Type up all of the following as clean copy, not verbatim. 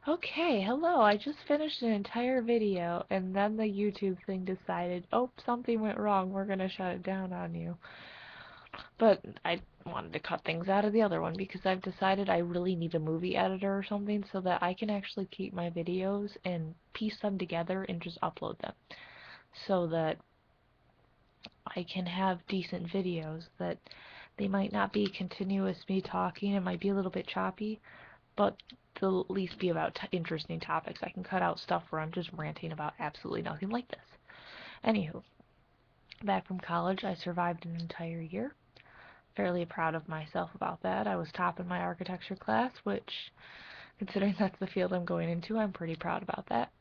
Okay, hello. I just finished an entire video and then the YouTube thing decided, oh, something went wrong. We're gonna shut it down on you. But I wanted to cut things out of the other one because I've decided I really need a movie editor or something so that I can actually keep my videos and piece them together and just upload them so that I can have decent videos that they might not be continuous me talking. It might be a little bit choppy, but they'll at least be about interesting topics. I can cut out stuff where I'm just ranting about absolutely nothing like this. Anywho, back from college, I survived an entire year. Fairly proud of myself about that. I was top in my architecture class, which, considering that's the field I'm going into, I'm pretty proud about that.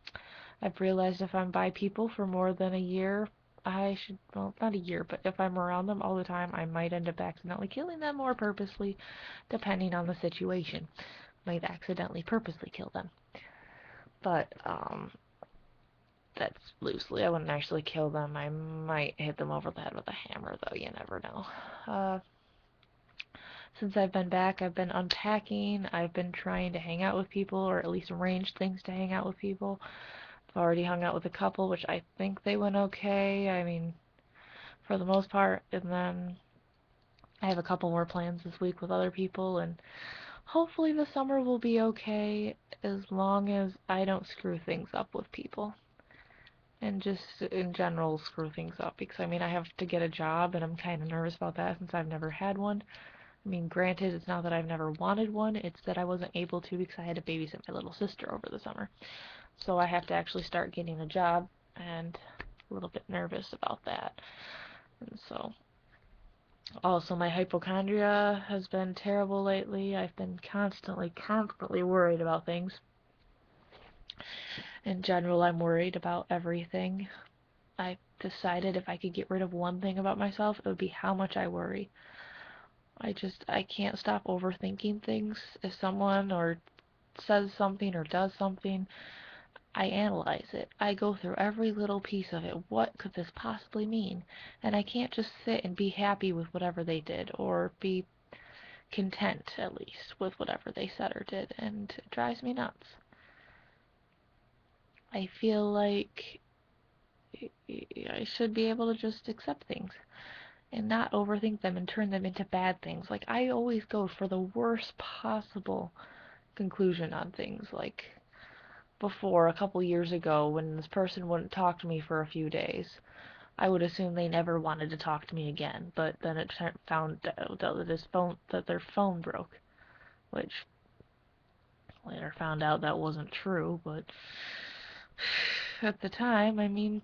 I've realized if I'm by people for more than a year, I should, well, not a year, but if I'm around them all the time, I might end up accidentally killing them or purposely, depending on the situation. Might accidentally purposely kill them. But that's loosely. I wouldn't actually kill them. I might hit them over the head with a hammer, though. You never know. Uh, since I've been back, I've been unpacking. I've been trying to hang out with people, or at least arrange things to hang out with people. I've already hung out with a couple, which I think they went okay. I mean, for the most part. And then I have a couple more plans this week with other people, and hopefully the summer will be okay as long as I don't screw things up with people. And just in general screw things up because I mean I have to get a job and I'm kind of nervous about that since I've never had one. I mean, granted, it's not that I've never wanted one, it's that I wasn't able to because I had to babysit my little sister over the summer. So I have to actually start getting a job and a little bit nervous about that. And so also my hypochondria has been terrible lately. I've been constantly worried about things. In general, I'm worried about everything. I decided if I could get rid of one thing about myself, it would be how much I worry. I can't stop overthinking things. If someone or says something or does something, I analyze it. I go through every little piece of it. What could this possibly mean? And I can't just sit and be happy with whatever they did or be content at least with whatever they said or did, and it drives me nuts. I feel like I should be able to just accept things and not overthink them and turn them into bad things. Like, I always go for the worst possible conclusion on things. Like, before, a couple years ago, when this person wouldn't talk to me for a few days, I would assume they never wanted to talk to me again. But then it found out that their phone broke, which later found out that wasn't true. But at the time, I mean,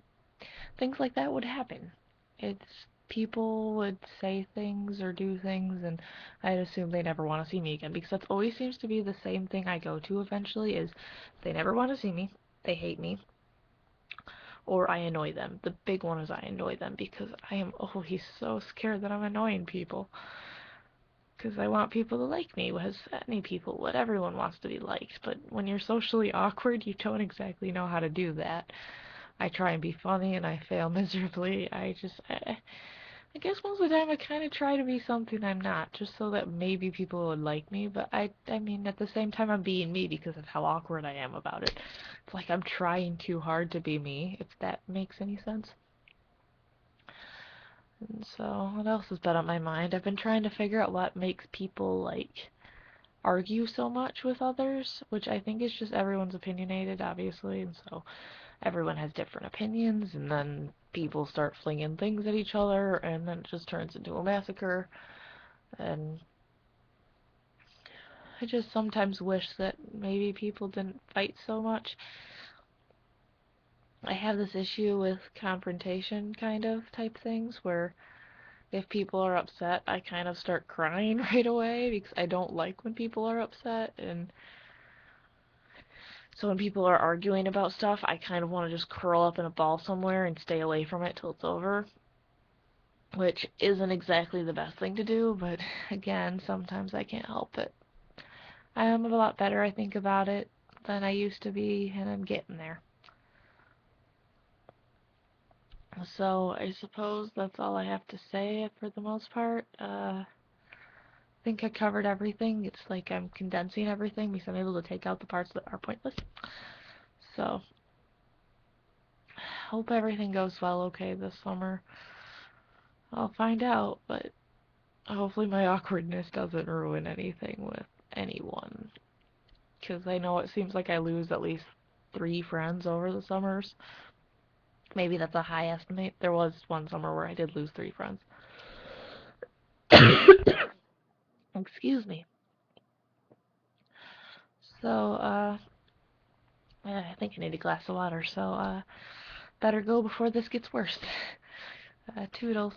things like that would happen. It's people would say things or do things, and I'd assume they never want to see me again because that always seems to be the same thing I go to eventually is they never want to see me, they hate me, or I annoy them. The big one is I annoy them because I am always so scared that I'm annoying people because I want people to like me, as any people would. Everyone wants to be liked, but when you're socially awkward, you don't exactly know how to do that. I try and be funny and I fail miserably. I guess most of the time I kind of try to be something I'm not, just so that maybe people would like me. But I mean, at the same time, I'm being me because of how awkward I am about it. It's like I'm trying too hard to be me, if that makes any sense. And so, what else has been on my mind? I've been trying to figure out what makes people, like, argue so much with others, which I think is just everyone's opinionated, obviously, and so everyone has different opinions, and then people start flinging things at each other, and then it just turns into a massacre. And I just sometimes wish that maybe people didn't fight so much. I have this issue with confrontation kind of type things where if people are upset, I kind of start crying right away because I don't like when people are upset. And so when people are arguing about stuff, I kind of want to just curl up in a ball somewhere and stay away from it till it's over, which isn't exactly the best thing to do, but again, sometimes I can't help it. I am a lot better, I think, about it than I used to be, and I'm getting there. So I suppose that's all I have to say for the most part. think I covered everything. It's like I'm condensing everything because I'm able to take out the parts that are pointless. So, hope everything goes well okay this summer. I'll find out, but hopefully my awkwardness doesn't ruin anything with anyone. Because I know it seems like I lose at least 3 friends over the summers. Maybe that's a high estimate. There was one summer where I did lose 3 friends. Excuse me. So, I think I need a glass of water, so, better go before this gets worse. Toodles.